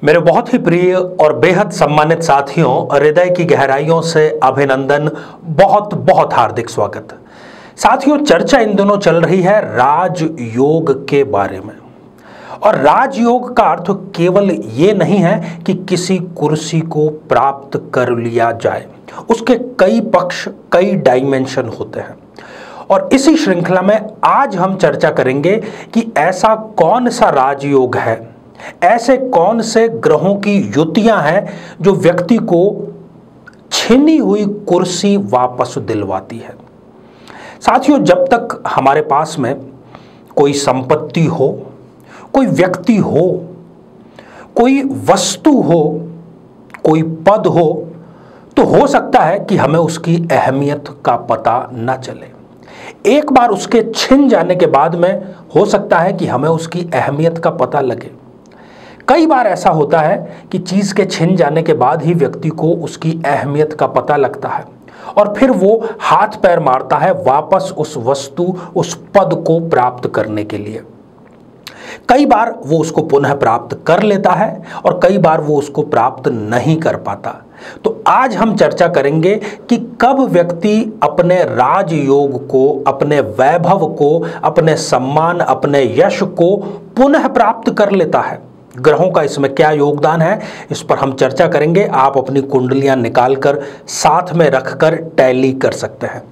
मेरे बहुत ही प्रिय और बेहद सम्मानित साथियों, हृदय की गहराइयों से अभिनंदन, बहुत बहुत हार्दिक स्वागत। साथियों, चर्चा इन दिनों चल रही है राजयोग के बारे में। और राजयोग का अर्थ केवल ये नहीं है कि किसी कुर्सी को प्राप्त कर लिया जाए, उसके कई पक्ष, कई डायमेंशन होते हैं। और इसी श्रृंखला में आज हम चर्चा करेंगे कि ऐसा कौन सा राजयोग है, ऐसे कौन से ग्रहों की युतियां हैं जो व्यक्ति को छीनी हुई कुर्सी वापस दिलवाती है। साथियों, जब तक हमारे पास में कोई संपत्ति हो, कोई व्यक्ति हो, कोई वस्तु हो, कोई पद तो हो सकता है कि हमें उसकी अहमियत का पता न चले। एक बार उसके छिन जाने के बाद में हो सकता है कि हमें उसकी अहमियत का पता लगे। कई बार ऐसा होता है कि चीज के छिन जाने के बाद ही व्यक्ति को उसकी अहमियत का पता लगता है और फिर वो हाथ पैर मारता है वापस उस वस्तु, उस पद को प्राप्त करने के लिए। कई बार वो उसको पुनः प्राप्त कर लेता है और कई बार वो उसको प्राप्त नहीं कर पाता। तो आज हम चर्चा करेंगे कि कब व्यक्ति अपने राजयोग को, अपने वैभव को, अपने सम्मान, अपने यश को पुनः प्राप्त कर लेता है। ग्रहों का इसमें क्या योगदान है, इस पर हम चर्चा करेंगे। आप अपनी कुंडलियां निकालकर साथ में रखकर टैली कर सकते हैं।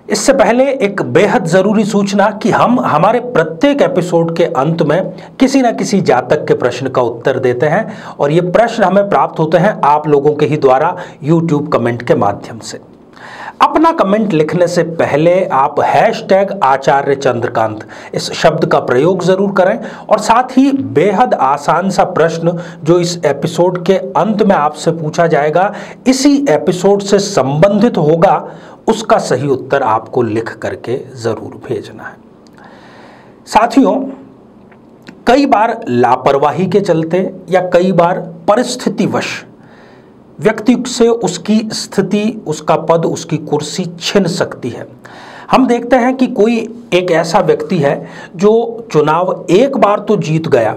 इससे पहले एक बेहद जरूरी सूचना कि हम हमारे प्रत्येक एपिसोड के अंत में किसी न किसी जातक के प्रश्न का उत्तर देते हैं और ये प्रश्न हमें प्राप्त होते हैं आप लोगों के ही द्वारा YouTube कमेंट के माध्यम से। अपना कमेंट लिखने से पहले आप #आचार्य चंद्रकांत इस शब्द का प्रयोग जरूर करें और साथ ही बेहद आसान सा प्रश्न जो इस एपिसोड के अंत में आपसे पूछा जाएगा, इसी एपिसोड से संबंधित होगा, उसका सही उत्तर आपको लिख करके जरूर भेजना है। साथियों, कई बार लापरवाही के चलते या कई बार परिस्थितिवश व्यक्ति से उसकी स्थिति, उसका पद, उसकी कुर्सी छिन सकती है। हम देखते हैं कि कोई एक ऐसा व्यक्ति है जो चुनाव एक बार तो जीत गया,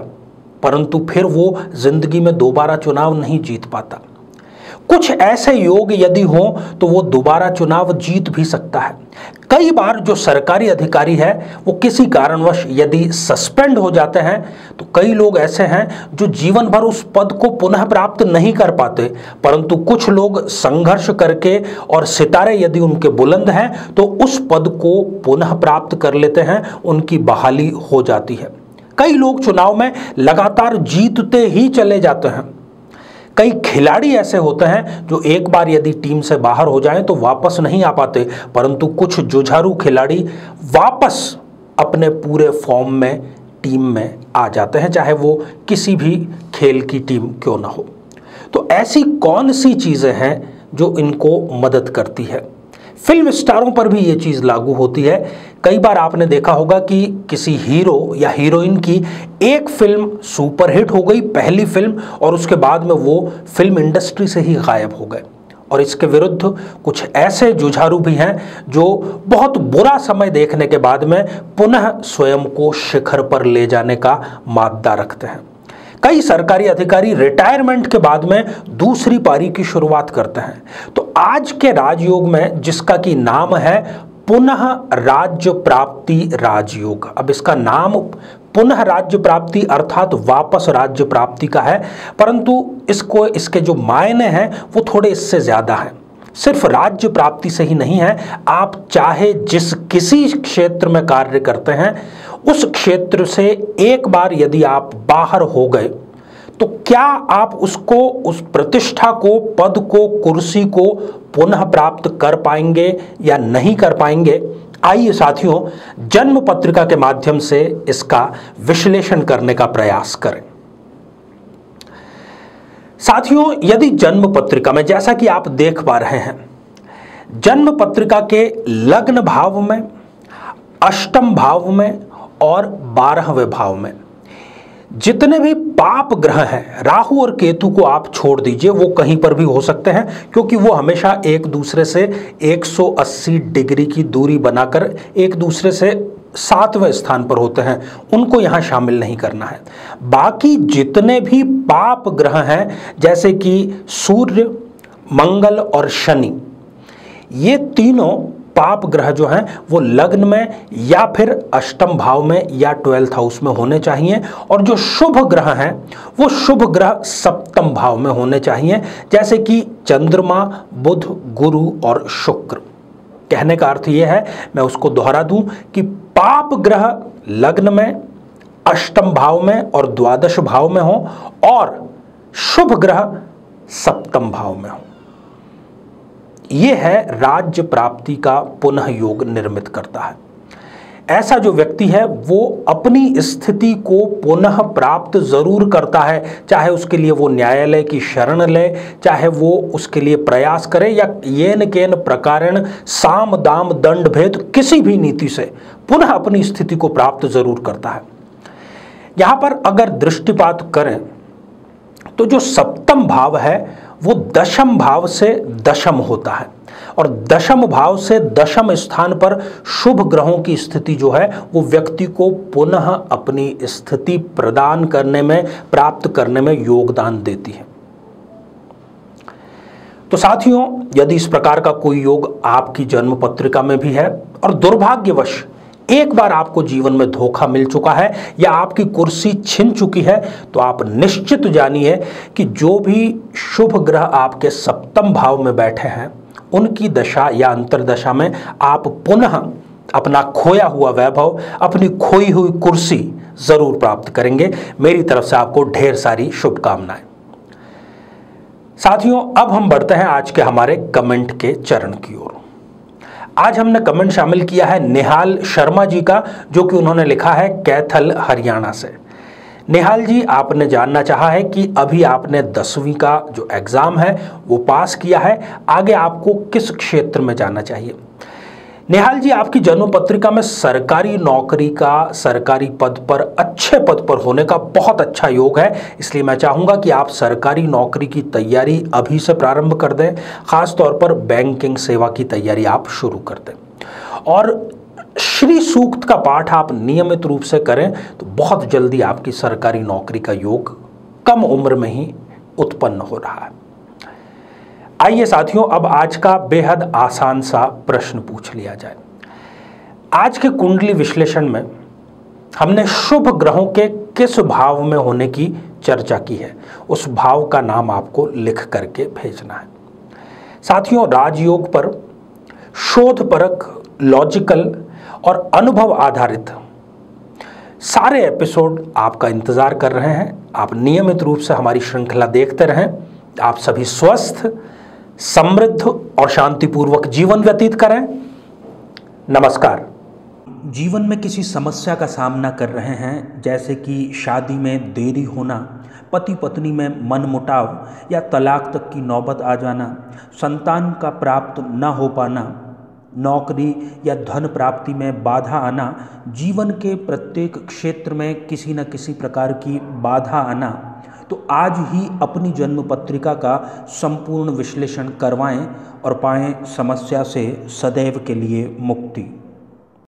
परंतु फिर वो जिंदगी में दोबारा चुनाव नहीं जीत पाता। कुछ ऐसे योग यदि हो तो वो दोबारा चुनाव जीत भी सकता है। कई बार जो सरकारी अधिकारी है वो किसी कारणवश यदि सस्पेंड हो जाते हैं तो कई लोग ऐसे हैं जो जीवन भर उस पद को पुनः प्राप्त नहीं कर पाते, परंतु कुछ लोग संघर्ष करके और सितारे यदि उनके बुलंद हैं तो उस पद को पुनः प्राप्त कर लेते हैं, उनकी बहाली हो जाती है। कई लोग चुनाव में लगातार जीतते ही चले जाते हैं। कई खिलाड़ी ऐसे होते हैं जो एक बार यदि टीम से बाहर हो जाएं तो वापस नहीं आ पाते, परंतु कुछ जुझारू खिलाड़ी वापस अपने पूरे फॉर्म में टीम में आ जाते हैं, चाहे वो किसी भी खेल की टीम क्यों ना हो। तो ऐसी कौन सी चीज़ें हैं जो इनको मदद करती है? फिल्म स्टारों पर भी ये चीज़ लागू होती है। कई बार आपने देखा होगा कि किसी हीरो या हीरोइन की एक फिल्म सुपरहिट हो गई, पहली फिल्म, और उसके बाद में वो फिल्म इंडस्ट्री से ही गायब हो गए। और इसके विरुद्ध कुछ ऐसे जुझारू भी हैं जो बहुत बुरा समय देखने के बाद में पुनः स्वयं को शिखर पर ले जाने का माद्दा रखते हैं। कई सरकारी अधिकारी रिटायरमेंट के बाद में दूसरी पारी की शुरुआत करते हैं। तो आज के राजयोग में, जिसका कि नाम है पुनः राज्य प्राप्ति राजयोग, अब इसका नाम पुनः राज्य प्राप्ति अर्थात वापस राज्य प्राप्ति का है, परंतु इसके जो मायने हैं वो थोड़े इससे ज्यादा हैं। सिर्फ राज्य प्राप्ति से ही नहीं है, आप चाहे किसी क्षेत्र में कार्य करते हैं, उस क्षेत्र से एक बार यदि आप बाहर हो गए तो क्या आप उसको, उस प्रतिष्ठा को, पद को, कुर्सी को पुनः प्राप्त कर पाएंगे या नहीं कर पाएंगे? आइए साथियों, जन्म पत्रिका के माध्यम से इसका विश्लेषण करने का प्रयास करें। साथियों, यदि जन्म पत्रिका में, जैसा कि आप देख पा रहे हैं, जन्म पत्रिका के लग्न भाव में, अष्टम भाव में और 12वें भाव में जितने भी पाप ग्रह हैं, राहु और केतु को आप छोड़ दीजिए, वो कहीं पर भी हो सकते हैं क्योंकि वो हमेशा एक दूसरे से 180 डिग्री की दूरी बनाकर एक दूसरे से 7वें स्थान पर होते हैं, उनको यहां शामिल नहीं करना है। बाकी जितने भी पाप ग्रह हैं, जैसे कि सूर्य, मंगल और शनि, ये तीनों पाप ग्रह जो हैं वो लग्न में या फिर अष्टम भाव में या 12th हाउस में होने चाहिए, और जो शुभ ग्रह हैं वो शुभ ग्रह सप्तम भाव में होने चाहिए, जैसे कि चंद्रमा, बुध, गुरु और शुक्र। कहने का अर्थ यह है, मैं उसको दोहरा दूं, कि पाप ग्रह लग्न में, अष्टम भाव में और द्वादश भाव में हो, और शुभ ग्रह सप्तम भाव में हो। यह है राज्य प्राप्ति का पुनः योग निर्मित करता है। ऐसा जो व्यक्ति है वो अपनी स्थिति को पुनः प्राप्त जरूर करता है, चाहे उसके लिए वो न्यायालय की शरण ले, चाहे वो उसके लिए प्रयास करे, या येन केन प्रकारेण साम दाम दंड भेद किसी भी नीति से पुनः अपनी स्थिति को प्राप्त जरूर करता है। यहां पर अगर दृष्टिपात करें तो जो सप्तम भाव है वो दशम भाव से दशम होता है, और दशम भाव से दशम स्थान पर शुभ ग्रहों की स्थिति जो है वो व्यक्ति को पुनः अपनी स्थिति प्रदान करने में, प्राप्त करने में योगदान देती है। तो साथियों, यदि इस प्रकार का कोई योग आपकी जन्म पत्रिका में भी है और दुर्भाग्यवश एक बार आपको जीवन में धोखा मिल चुका है या आपकी कुर्सी छिन चुकी है, तो आप निश्चित जानिए कि जो भी शुभ ग्रह आपके सप्तम भाव में बैठे हैं उनकी दशा या अंतर्दशा में आप पुनः अपना खोया हुआ वैभव, अपनी खोई हुई कुर्सी जरूर प्राप्त करेंगे। मेरी तरफ से आपको ढेर सारी शुभकामनाएं। साथियों, अब हम बढ़ते हैं आज के हमारे कमेंट के चरण की ओर। आज हमने कमेंट शामिल किया है निहाल शर्मा जी का, जो कि उन्होंने लिखा है कैथल हरियाणा से। निहाल जी, आपने जानना चाहा है कि अभी आपने 10वीं का जो एग्जाम है वो पास किया है, आगे आपको किस क्षेत्र में जाना चाहिए। निहाल जी, आपकी जन्म पत्रिका में सरकारी नौकरी का, सरकारी पद पर, अच्छे पद पर होने का बहुत अच्छा योग है, इसलिए मैं चाहूँगा कि आप सरकारी नौकरी की तैयारी अभी से प्रारंभ कर दें। खास तौर पर बैंकिंग सेवा की तैयारी आप शुरू कर दें, और श्री सूक्त का पाठ आप नियमित रूप से करें तो बहुत जल्दी आपकी सरकारी नौकरी का योग कम उम्र में ही उत्पन्न हो रहा है। आइए साथियों, अब आज का बेहद आसान सा प्रश्न पूछ लिया जाए। आज के कुंडली विश्लेषण में हमने शुभ ग्रहों के किस भाव में होने की चर्चा की है, उस भाव का नाम आपको लिख करके भेजना है। साथियों, राजयोग पर शोधपरक, लॉजिकल और अनुभव आधारित सारे एपिसोड आपका इंतजार कर रहे हैं। आप नियमित रूप से हमारी श्रृंखला देखते रहें। आप सभी स्वस्थ, समृद्ध और शांतिपूर्वक जीवन व्यतीत करें। नमस्कार। जीवन में किसी समस्या का सामना कर रहे हैं, जैसे कि शादी में देरी होना, पति पत्नी में मनमुटाव या तलाक तक की नौबत आ जाना, संतान का प्राप्त न हो पाना, नौकरी या धन प्राप्ति में बाधा आना, जीवन के प्रत्येक क्षेत्र में किसी न किसी प्रकार की बाधा आना, तो आज ही अपनी जन्म पत्रिका का संपूर्ण विश्लेषण करवाएं और पाएं समस्या से सदैव के लिए मुक्ति।